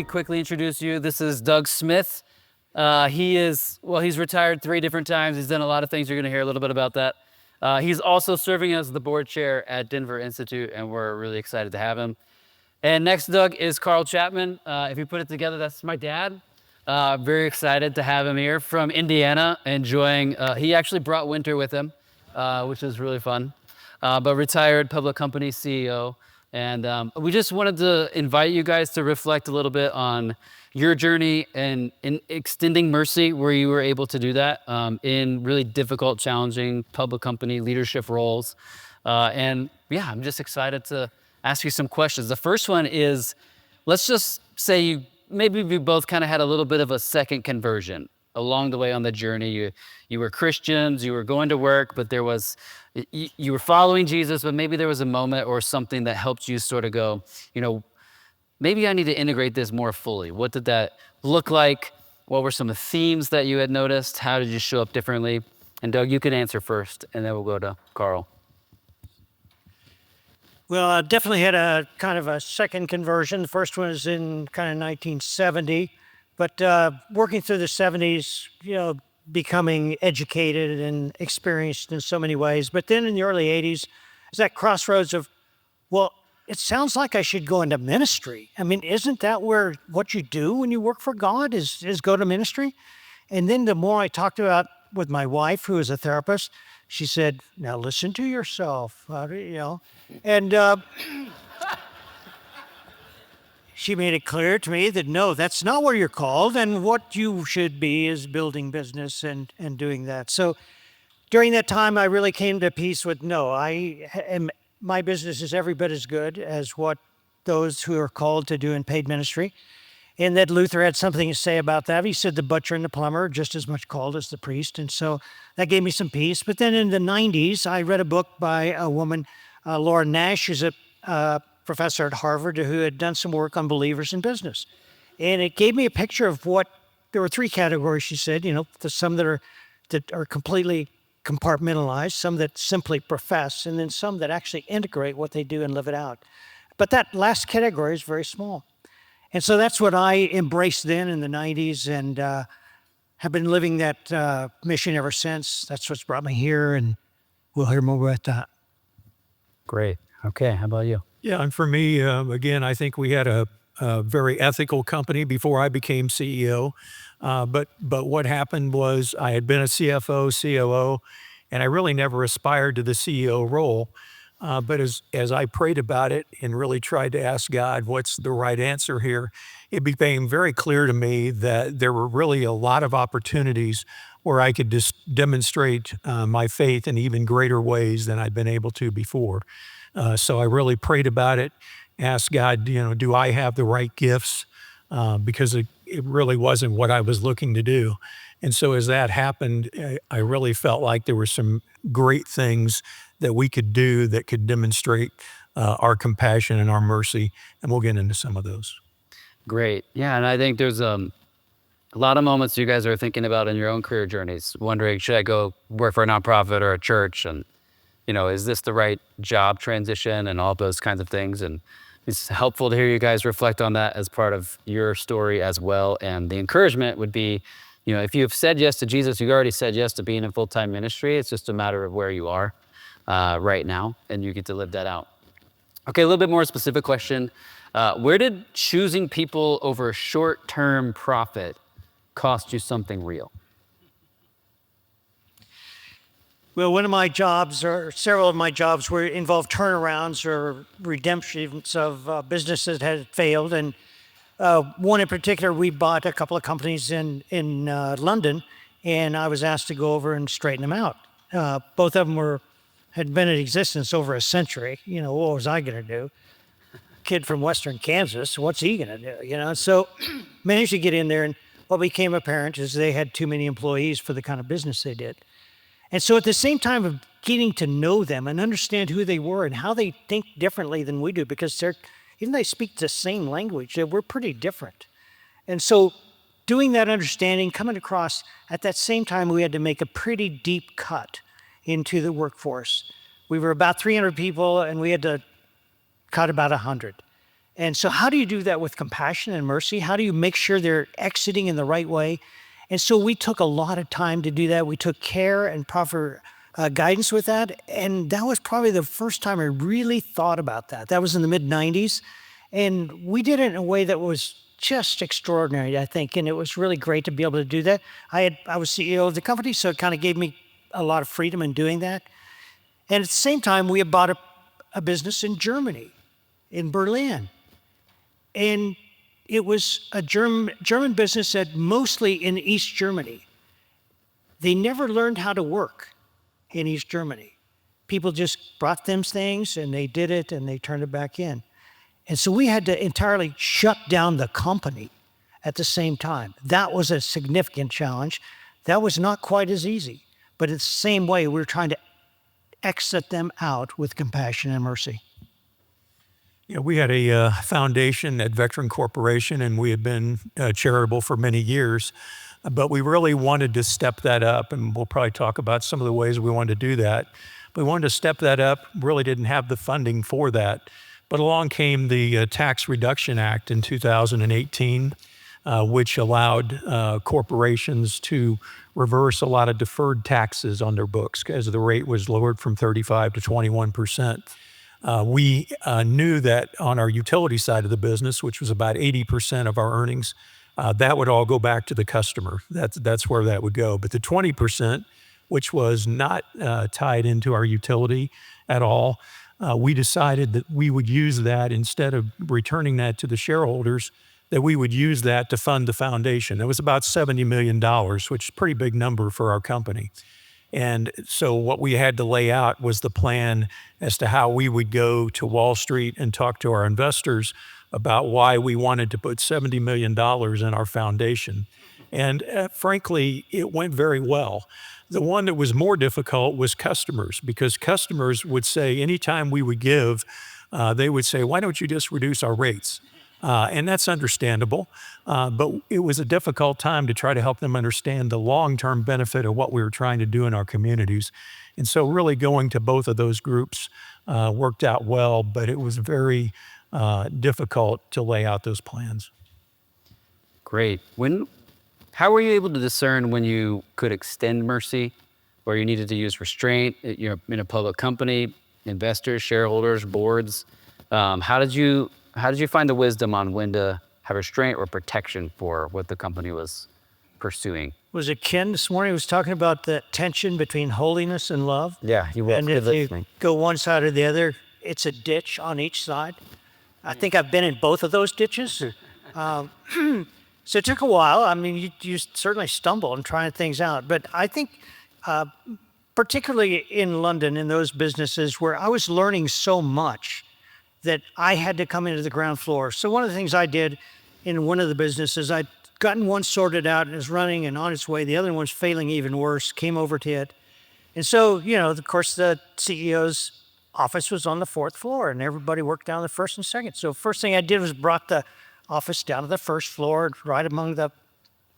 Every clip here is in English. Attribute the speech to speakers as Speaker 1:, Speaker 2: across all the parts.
Speaker 1: quickly introduce you. This is Doug Smith. He's retired 3 different times. He's done a lot of things. You're gonna hear a little bit about that. He's also serving as the board chair at Denver Institute, and we're really excited to have him. And next, Doug, is Carl Chapman. If you put it together, that's my dad. Very excited to have him here from Indiana, enjoying, he actually brought winter with him, which is really fun. But retired public company CEO. And we just wanted to invite you guys to reflect a little bit on your journey and in extending mercy, where you were able to do that in really difficult, challenging public company leadership roles. And yeah, I'm just excited to ask you some questions. The first one is, let's just say maybe we both kind of had a little bit of a second conversion along the way on the journey. You were Christians, you were going to work, but you were following Jesus, but maybe there was a moment or something that helped you sort of go, maybe I need to integrate this more fully. What did that look like? What were some of the themes that you had noticed? How did you show up differently? And Doug, you can answer first, and then we'll go to Carl.
Speaker 2: Well, I definitely had a kind of a second conversion. The first one was in kind of 1970, but working through the 70s, becoming educated and experienced in so many ways. But then in the early 80s, it's that crossroads of, well, it sounds like I should go into ministry. I mean, isn't that what you do when you work for God is go to ministry? And then the more I talked about with my wife, who is a therapist, she said, now listen to yourself, and she made it clear to me that, no, that's not where you're called, and what you should be is building business and doing that. So during that time, I really came to peace with, no, my business is every bit as good as what those who are called to do in paid ministry. And that Luther had something to say about that. He said the butcher and the plumber are just as much called as the priest. And so that gave me some peace. But then in the 90s, I read a book by a woman, Laura Nash, who's a professor at Harvard, who had done some work on believers in business. And it gave me a picture of there were 3 categories, she said, some that are completely compartmentalized, some that simply profess, and then some that actually integrate what they do and live it out. But that last category is very small. And so that's what I embraced then in the 90s, and have been living that mission ever since. That's what's brought me here, and we'll hear more about that.
Speaker 1: Great. Okay, how about you?
Speaker 3: Yeah, and for me, again, I think we had a very ethical company before I became CEO. But what happened was I had been a CFO, COO, and I really never aspired to the CEO role. But as I prayed about it and really tried to ask God, what's the right answer here, it became very clear to me that there were really a lot of opportunities where I could just demonstrate my faith in even greater ways than I'd been able to before. So I really prayed about it, asked God, do I have the right gifts? Because it really wasn't what I was looking to do. And so as that happened, I really felt like there were some great things that we could do that could demonstrate our compassion and our mercy. And we'll get into some of those.
Speaker 1: Great. Yeah, and I think there's a lot of moments you guys are thinking about in your own career journeys, wondering, should I go work for a nonprofit or a church? And, is this the right job transition and all those kinds of things? And it's helpful to hear you guys reflect on that as part of your story as well. And the encouragement would be, if you've said yes to Jesus, you've already said yes to being in full-time ministry. It's just a matter of where you are right now, and you get to live that out. Okay, a little bit more specific question. Where did choosing people over short-term profit cost you something real?
Speaker 2: Well, one of my jobs, or several of my jobs, involved turnarounds or redemptions of businesses that had failed. And one in particular, we bought a couple of companies in London, and I was asked to go over and straighten them out. Both of them had been in existence over a century. What was I going to do? Kid from Western Kansas, what's he going to do? So managed to get in there, and what became apparent is they had too many employees for the kind of business they did. And so at the same time of getting to know them and understand who they were and how they think differently than we do, because even though they speak the same language, we're pretty different. And so doing that understanding, coming across, at that same time, we had to make a pretty deep cut into the workforce. We were about 300 people, and we had to cut about 100. And so how do you do that with compassion and mercy? How do you make sure they're exiting in the right way? And so we took a lot of time to do that. We took care and proper guidance with that. And that was probably the first time I really thought about that. That was in the mid 90s. And we did it in a way that was just extraordinary, I think. And it was really great to be able to do that. I was CEO of the company, so it kind of gave me a lot of freedom in doing that. And at the same time, we had bought a business in Germany, in Berlin. And it was a German business that mostly in East Germany. They never learned how to work in East Germany. People just brought them things and they did it and they turned it back in. And so we had to entirely shut down the company at the same time. That was a significant challenge. That was not quite as easy. But in the same way, we were trying to exit them out with compassion and mercy.
Speaker 3: Yeah, we had a foundation at Veteran Corporation, and we had been charitable for many years, but we really wanted to step that up, and we'll probably talk about some of the ways we wanted to do that. We wanted to step that up, really didn't have the funding for that, but along came the Tax Reduction Act in 2018, which allowed corporations to reverse a lot of deferred taxes on their books as the rate was lowered from 35 to 21%. We knew that on our utility side of the business, which was about 80% of our earnings, that would all go back to the customer. That's where that would go. But the 20%, which was not tied into our utility at all, we decided that we would use that instead of returning that to the shareholders, that we would use that to fund the foundation. It was about $70 million, which is a pretty big number for our company. And so what we had to lay out was the plan as to how we would go to Wall Street and talk to our investors about why we wanted to put $70 million in our foundation. And frankly, it went very well. The one that was more difficult was customers, because customers would say anytime we would give, they would say, why don't you just reduce our rates? And that's understandable, but it was a difficult time to try to help them understand the long-term benefit of what we were trying to do in our communities. And so really going to both of those groups worked out well, but it was very difficult to lay out those plans.
Speaker 1: Great. How were you able to discern when you could extend mercy, or you needed to use restraint? You're in a public company, investors, shareholders, boards. How did you find the wisdom on when to have restraint or protection for what the company was pursuing?
Speaker 2: Was it Ken this morning who was talking about the tension between holiness and love?
Speaker 1: Yeah, he was.
Speaker 2: And if you go one side or the other, it's a ditch on each side. I think I've been in both of those ditches. So it took a while. I mean, you certainly stumble in trying things out. But I think particularly in London, in those businesses where I was learning so much that I had to come into the ground floor. So one of the things I did in one of the businesses, I'd gotten one sorted out and it was running and on its way. The other one's failing even worse, came over to it. And so, of course, the CEO's office was on the fourth floor and everybody worked down the first and second. So first thing I did was brought the office down to the first floor, right among the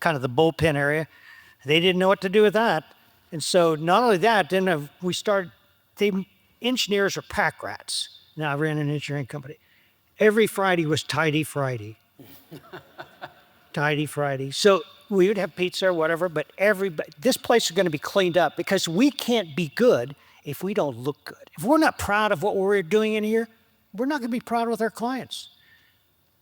Speaker 2: kind of the bullpen area. They didn't know what to do with that. And so not only that, then the engineers are pack rats. Now, I ran an engineering company. Every Friday was Tidy Friday. Tidy Friday. So we would have pizza or whatever, but this place is going to be cleaned up because we can't be good if we don't look good. If we're not proud of what we're doing in here, we're not going to be proud with our clients.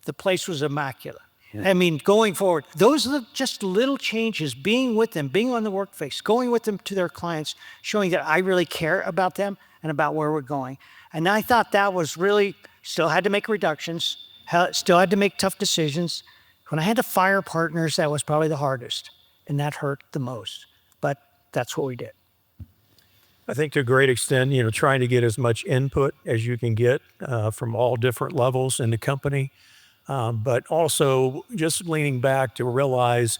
Speaker 2: The place was immaculate. Yeah. I mean, going forward, those are just little changes, being with them, being on the workplace, going with them to their clients, showing that I really care about them and about where we're going. And I thought that was really, still had to make reductions, still had to make tough decisions. When I had to fire partners, that was probably the hardest, and that hurt the most. But that's what we did.
Speaker 3: I think to a great extent, trying to get as much input as you can get from all different levels in the company, but also just leaning back to realize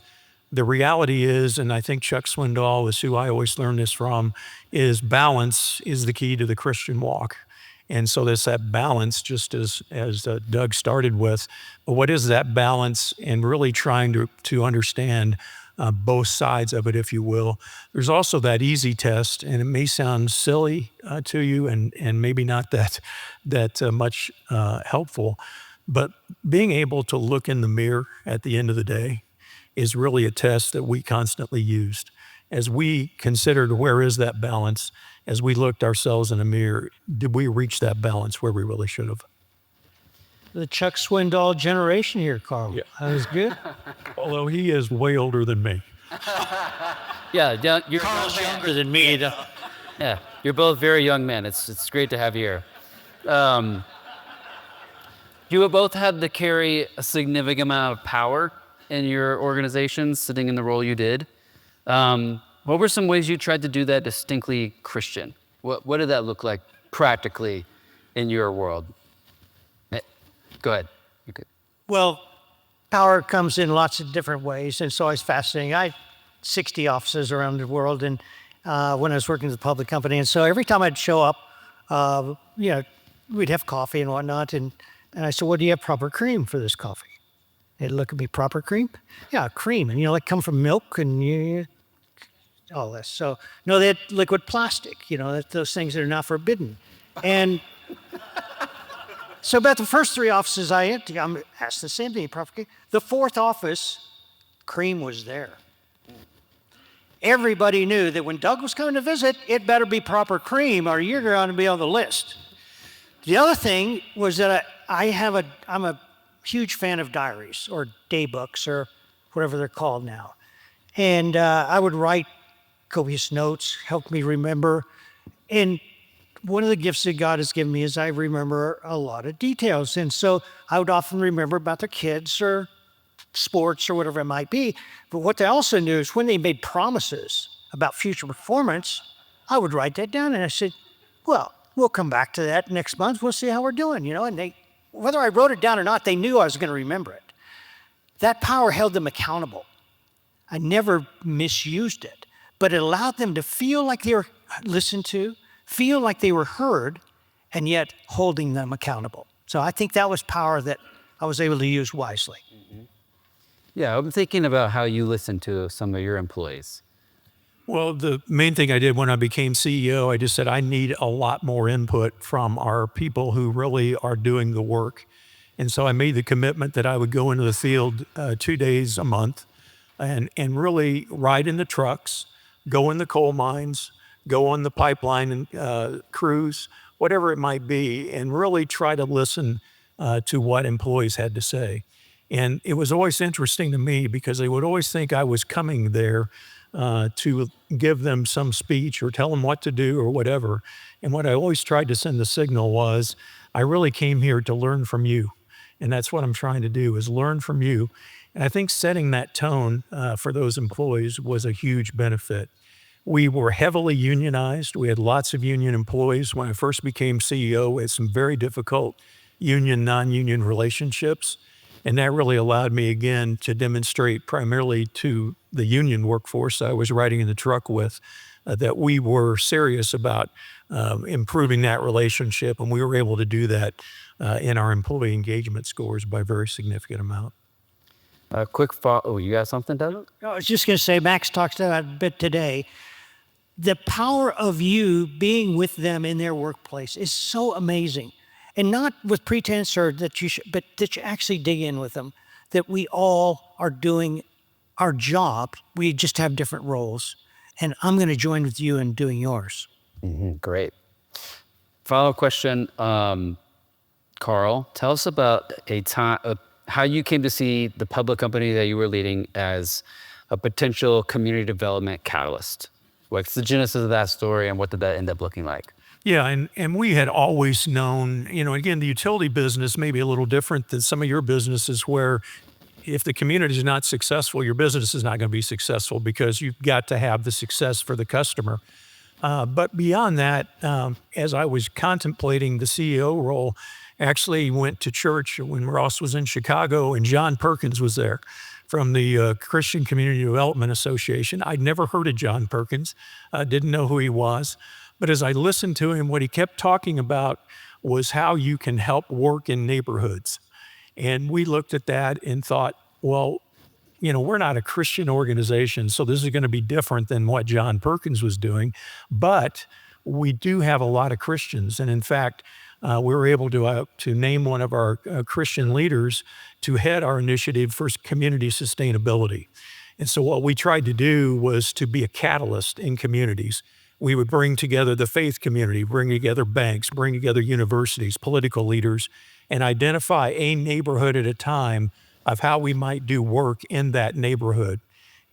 Speaker 3: the reality is, and I think Chuck Swindoll is who I always learn this from, is balance is the key to the Christian walk. And so there's that balance, just as Doug started with. But what is that balance? And really trying to understand both sides of it, if you will. There's also that easy test, and it may sound silly to you, and maybe not that much helpful. But being able to look in the mirror at the end of the day is really a test that we constantly used. As we considered where is that balance, as we looked ourselves in a mirror, did we reach that balance where we really should have?
Speaker 2: The Chuck Swindoll generation here, Carl.
Speaker 3: Yeah.
Speaker 2: That was good.
Speaker 3: Although he is way older than me.
Speaker 1: Yeah, you're
Speaker 2: Carl's younger than me.
Speaker 1: Yeah, you're both very young men. It's great to have you here. You have both had to carry a significant amount of power in your organizations, sitting in the role you did. What were some ways you tried to do that distinctly Christian? What did that look like practically in your world? Go ahead. You could.
Speaker 2: Well, power comes in lots of different ways, and it's always fascinating. I had 60 offices around the world, and when I was working with a public company, and so every time I'd show up, we'd have coffee and whatnot, and I said, "Well, do you have proper cream for this coffee?" They'd look at me, "Proper cream?" "Yeah, cream, and like come from milk and all this." So no, they had liquid plastic, those things that are not forbidden, and. So about the first 3 offices I entered, I'm asked the same thing, proper cream. The 4th office, cream was there. Everybody knew that when Doug was coming to visit, it better be proper cream or you're going to be on the list. The other thing was that I'm a huge fan of diaries or day books or whatever they're called now. And I would write copious notes, help me remember. And one of the gifts that God has given me is I remember a lot of details. And so I would often remember about their kids or sports or whatever it might be. But what they also knew is when they made promises about future performance, I would write that down. And I said, well, we'll come back to that next month. We'll see how we're doing, And whether I wrote it down or not, they knew I was going to remember it. That power held them accountable. I never misused it, but it allowed them to feel like they were listened to, feel like they were heard, and yet holding them accountable. So I think that was power that I was able to use wisely.
Speaker 1: Yeah, I'm thinking about how you listen to some of your employees.
Speaker 3: Well, the main thing I did when I became CEO, I just said I need a lot more input from our people who really are doing the work. And so I made the commitment that I would go into the field 2 days a month and really ride in the trucks, go in the coal mines, go on the pipeline and cruise, whatever it might be, and really try to listen to what employees had to say. And it was always interesting to me because they would always think I was coming there to give them some speech or tell them what to do or whatever. And what I always tried to send the signal was, I really came here to learn from you. And that's what I'm trying to do, is learn from you. And I think setting that tone for those employees was a huge benefit. We were heavily unionized. We had lots of union employees. When I first became CEO, we had some very difficult union, non-union relationships. And that really allowed me, again, to demonstrate primarily to the union workforce I was riding in the truck with that we were serious about improving that relationship. And we were able to do that in our employee engagement scores by a very significant amount.
Speaker 1: Quick follow. Oh, you got something, Doug?
Speaker 2: I was just going to say, Max talked about it a bit today. The power of you being with them in their workplace is so amazing. And not with pretense or that but that you actually dig in with them, that we all are doing our job. We just have different roles. And I'm going to join with you in doing yours.
Speaker 1: Great. Follow-up question. Carl, tell us about a time, how you came to see the public company that you were leading as a potential community development catalyst. What's the genesis of that story and what did that end up looking like?
Speaker 3: Yeah, and we had always known, again, the utility business may be a little different than some of your businesses where if the community is not successful, your business is not going to be successful because you've got to have the success for the customer. But beyond that, as I was contemplating the CEO role, actually went to church when Ross was in Chicago and John Perkins was there from the Christian Community Development Association. I'd never heard of John Perkins, didn't know who he was. But as I listened to him, what he kept talking about was how you can help work in neighborhoods. And we looked at that and thought, well, we're not a Christian organization, so this is going to be different than what John Perkins was doing. But we do have a lot of Christians. And in fact, we were able to name one of our Christian leaders to head our initiative for community sustainability. And so what we tried to do was to be a catalyst in communities. We would bring together the faith community, bring together banks, bring together universities, political leaders, and identify a neighborhood at a time of how we might do work in that neighborhood.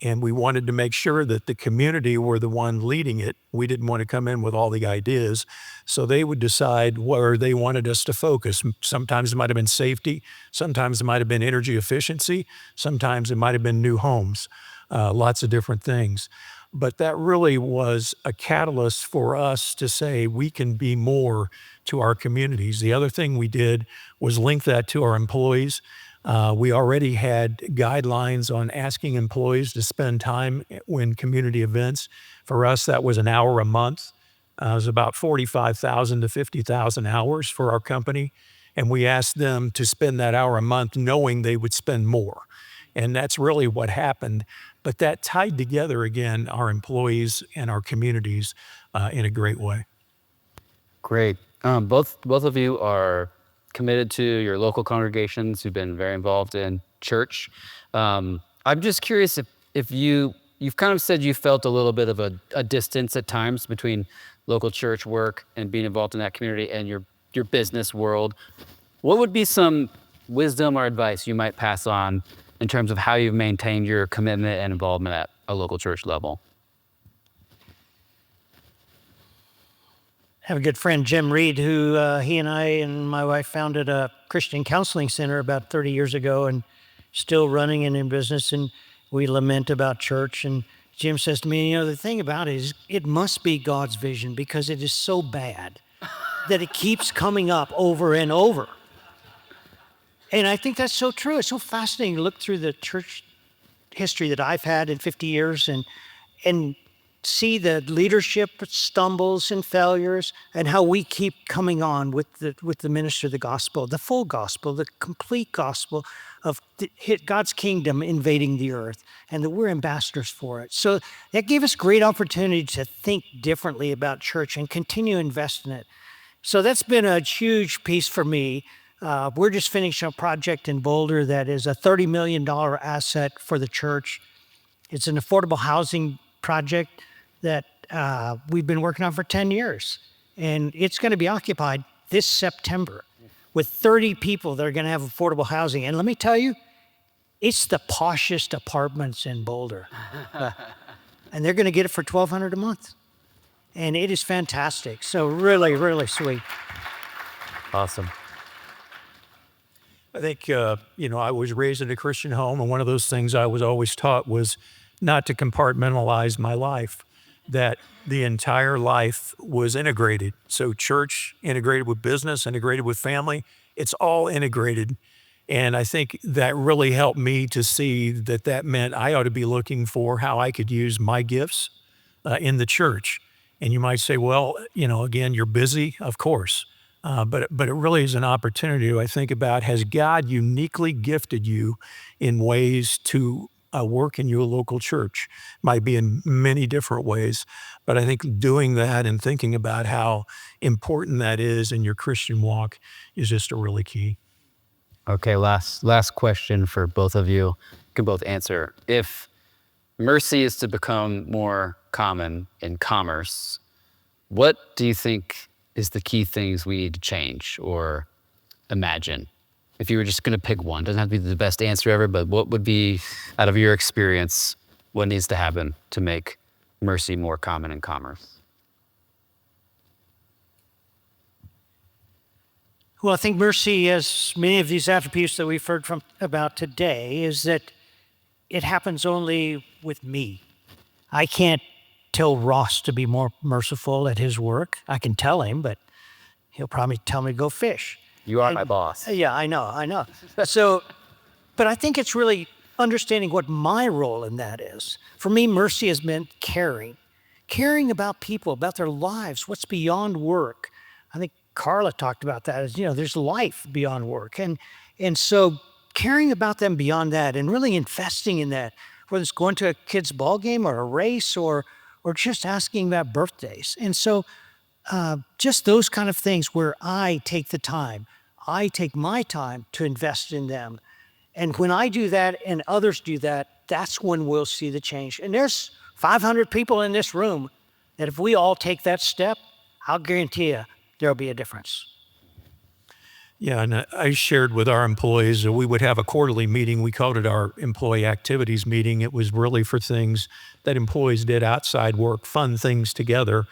Speaker 3: And we wanted to make sure that the community were the one leading it. We didn't want to come in with all the ideas. So they would decide where they wanted us to focus. Sometimes it might have been safety. Sometimes it might have been energy efficiency. Sometimes it might have been new homes, lots of different things. But that really was a catalyst for us to say we can be more to our communities. The other thing we did was link that to our employees. We already had guidelines on asking employees to spend time in community events. For us, that was an hour a month. It was about 45,000 to 50,000 hours for our company. And we asked them to spend that hour a month knowing they would spend more. And that's really what happened. But that tied together, again, our employees and our communities in a great way.
Speaker 1: Great. Both of you are committed to your local congregations. You've been very involved in church. I'm just curious if you've kind of said you felt a little bit of a distance at times between local church work and being involved in that community and your business world. What would be some wisdom or advice you might pass on in terms of how you've maintained your commitment and involvement at a local church level?
Speaker 2: I have a good friend, Jim Reed, who he and I and my wife founded a Christian counseling center about 30 years ago and still running and in business. And we lament about church. And Jim says to me, the thing about it is it must be God's vision because it is so bad that it keeps coming up over and over. And I think that's so true. It's so fascinating to look through the church history that I've had in 50 years and see the leadership stumbles and failures and how we keep coming on with the minister of the gospel, the full gospel, the complete gospel of God's kingdom invading the earth, and that we're ambassadors for it. So that gave us great opportunity to think differently about church and continue to invest in it. So that's been a huge piece for me. We're just finishing a project in Boulder that is a $30 million asset for the church. It's an affordable housing project that we've been working on for 10 years. And it's going to be occupied this September with 30 people that are going to have affordable housing. And let me tell you, it's the poshest apartments in Boulder. And they're going to get it for $1,200 a month. And it is fantastic. So really, really sweet.
Speaker 1: Awesome.
Speaker 3: I think, I was raised in a Christian home, and one of those things I was always taught was not to compartmentalize my life, that the entire life was integrated. So church integrated with business, integrated with family, it's all integrated. And I think that really helped me to see that meant I ought to be looking for how I could use my gifts in the church. And you might say, well, again, you're busy, of course. But it really is an opportunity to, I think about, has God uniquely gifted you in ways to work in your local church? Might be in many different ways, but I think doing that and thinking about how important that is in your Christian walk is just a really key.
Speaker 1: Okay, last question for both of you. You can both answer. If mercy is to become more common in commerce, what do you think is the key things we need to change or imagine? If you were just going to pick one, doesn't have to be the best answer ever, but what would be, out of your experience, what needs to happen to make mercy more common in commerce?
Speaker 2: Well, I think mercy, as many of these attributes that we've heard about today, is that it happens only with me. I can't tell Ross to be more merciful at his work. I can tell him, but he'll probably tell me to go fish.
Speaker 1: You are my boss.
Speaker 2: Yeah, I know. So, but I think it's really understanding what my role in that is. For me, mercy has meant caring about people, about their lives, what's beyond work. I think Carla talked about that as, there's life beyond work. And so caring about them beyond that and really investing in that, whether it's going to a kid's ball game or a race or just asking about birthdays. And so just those kind of things where I take the time. I take my time to invest in them. And when I do that and others do that, that's when we'll see the change. And there's 500 people in this room that if we all take that step, I'll guarantee you there'll be a difference.
Speaker 3: Yeah, and I shared with our employees that we would have a quarterly meeting. We called it our employee activities meeting. It was really for things that employees did outside work, fun things together.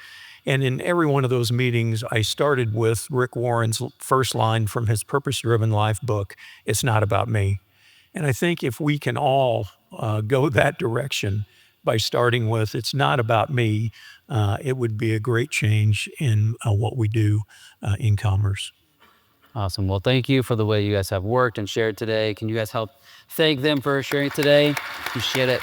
Speaker 3: And in every one of those meetings, I started with Rick Warren's first line from his Purpose Driven Life book, "It's not about me." And I think if we can all go that direction by starting with, "It's not about me," it would be a great change in what we do in commerce.
Speaker 1: Awesome. Well, thank you for the way you guys have worked and shared today. Can you guys help thank them for sharing today? Appreciate it.